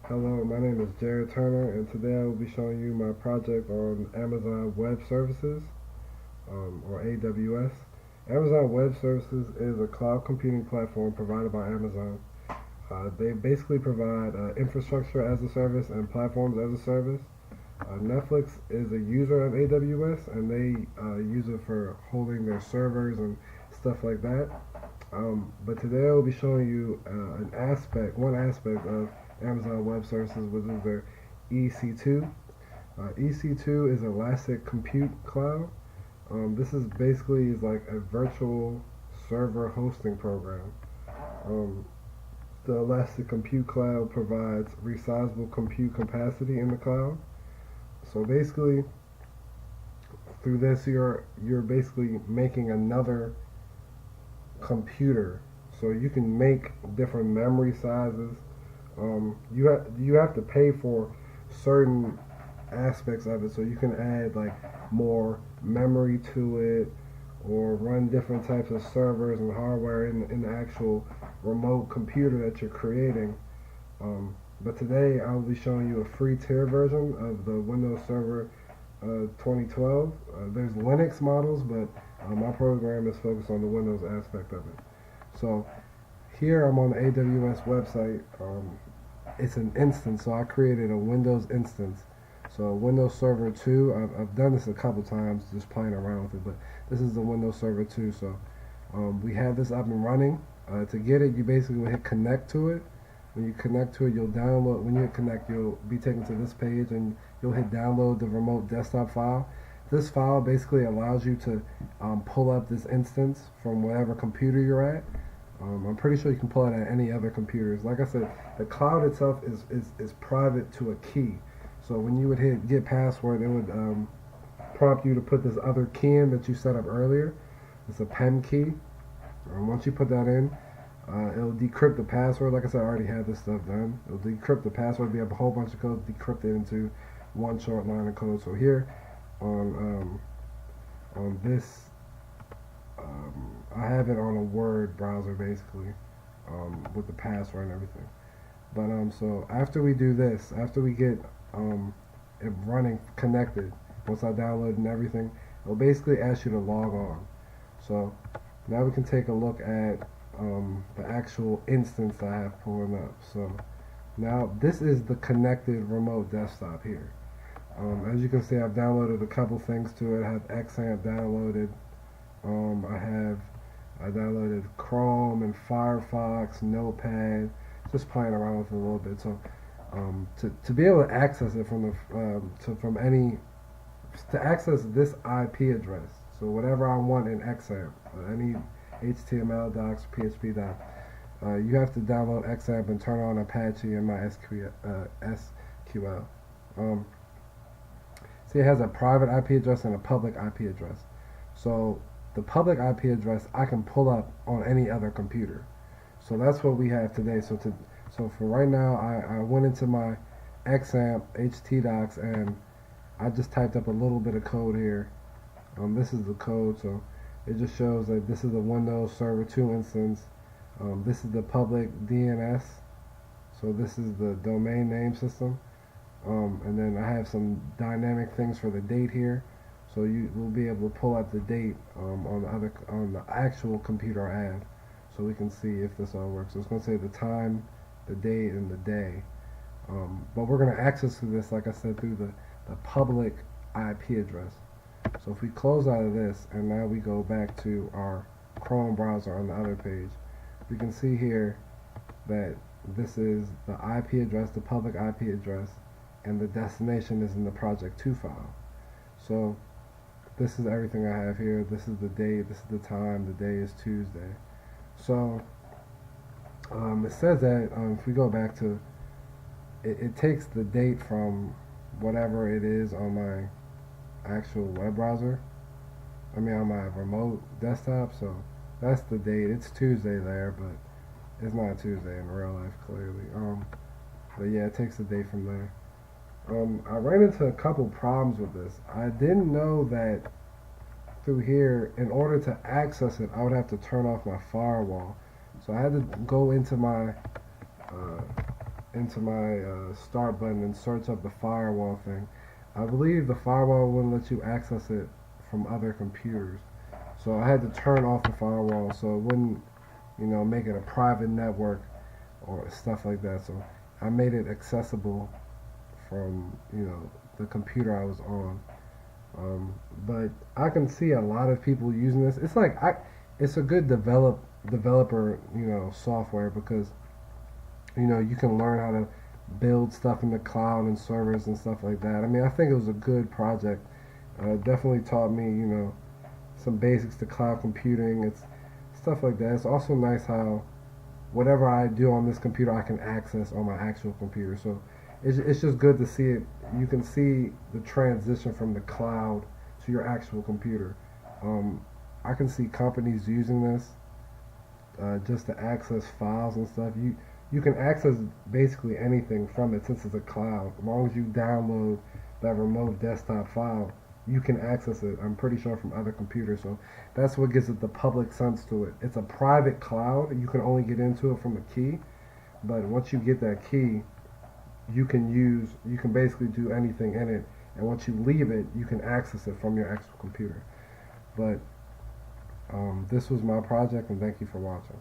Hello, my name is Jared Turner, and today I will be showing you my project on Amazon Web Services, or AWS. Amazon Web Services is a cloud computing platform provided by Amazon. They basically provide infrastructure as a service and platforms as a service. Netflix is a user of AWS, and they use it for holding their servers and stuff like that. But today I will be showing you one aspect of Amazon Web Services, which is their EC2. EC2 is Elastic Compute Cloud. This is basically is like a virtual server hosting program. Um, the Elastic Compute Cloud provides resizable compute capacity in the cloud. So basically, through this, you're basically making another computer. So you can make different memory sizes. You have to pay for certain aspects of it, so you can add like more memory to it, or run different types of servers and hardware in the actual remote computer that you're creating. But today I will be showing you a free tier version of the Windows Server 2012. There's Linux models, but my program is focused on the Windows aspect of it. So here I'm on the AWS website. It's an instance, so I created a Windows instance. So Windows Server 2, I've done this a couple times just playing around with it, but this is the Windows Server 2. So we have this up and running. To get it, you basically will hit connect to it. When you connect to it, you'll download. When you hit connect, you'll be taken to this page, and you'll hit download the remote desktop file. This file basically allows you to pull up this instance from whatever computer you're at. I'm pretty sure you can pull it at any other computers. Like I said, the cloud itself is private to a key. So when you would hit get password, it would prompt you to put this other key in that you set up earlier. It's a PEM key. Once you put that in, it'll decrypt the password. Like I said, I already had this stuff done. It'll decrypt the password. We have a whole bunch of code decrypted into one short line of code. So here on this, I have it on a Word browser basically, with the password and everything. But so after we do this, after we get it running connected, once I download and everything, it'll basically ask you to log on. So now we can take a look at the actual instance I have pulling up. So now this is the connected remote desktop here. As you can see, I've downloaded a couple things to it. I have XAMPP downloaded. I downloaded Chrome and Firefox, Notepad, just playing around with it a little bit. So to be able to access it from to access this IP address, so whatever I want in XAMPP, any HTML docs, PHP docs, you have to download XAMPP and turn on Apache and MySQL. See, it has a private IP address and a public IP address. So the public IP address I can pull up on any other computer. So that's what we have today. So for right now, I went into my XAMPP htdocs and I just typed up a little bit of code here. This is the code, so it just shows that this is a Windows Server 2 instance. This is the public DNS, so this is the domain name system. And then I have some dynamic things for the date here, so you will be able to pull up the date on the actual computer I have, so we can see if this all works. So it's going to say the time, the date, and the day. But we're going to access this, like I said, through the public IP address. So if we close out of this and now we go back to our Chrome browser on the other page, we can see here that this is the IP address, the public IP address, and the destination is in the project 2 file. So this is everything I have here. This is the date, this is the time, the day is Tuesday. So it says that if we go back to it takes the date from whatever it is on my actual web browser, on my remote desktop. So that's the date. It's Tuesday there, but it's not Tuesday in real life, clearly. But yeah, it takes the date from there. I ran into a couple problems with this. I didn't know that through here, in order to access it, I would have to turn off my firewall. So I had to go into my into my start button and search up the firewall thing. I believe the firewall wouldn't let you access it from other computers. So I had to turn off the firewall so it wouldn't, make it a private network or stuff like that. So I made it accessible from, the computer I was on. But I can see a lot of people using this. It's a good developer, software because you can learn how to build stuff in the cloud and servers and stuff like that. I mean, I think it was a good project. It definitely taught me, some basics to cloud computing. It's stuff like that. It's also nice how whatever I do on this computer, I can access on my actual computer. So it's just good to see it. You can see the transition from the cloud to your actual computer. I can see companies using this just to access files and stuff. You can access basically anything from it since it's a cloud. As long as you download that remote desktop file, you can access it. I'm pretty sure from other computers. So that's what gives it the public sense to it. It's a private cloud. You can only get into it from a key. But once you get that key, you can basically do anything in it. And once you leave it, you can access it from your actual computer. But this was my project, and thank you for watching.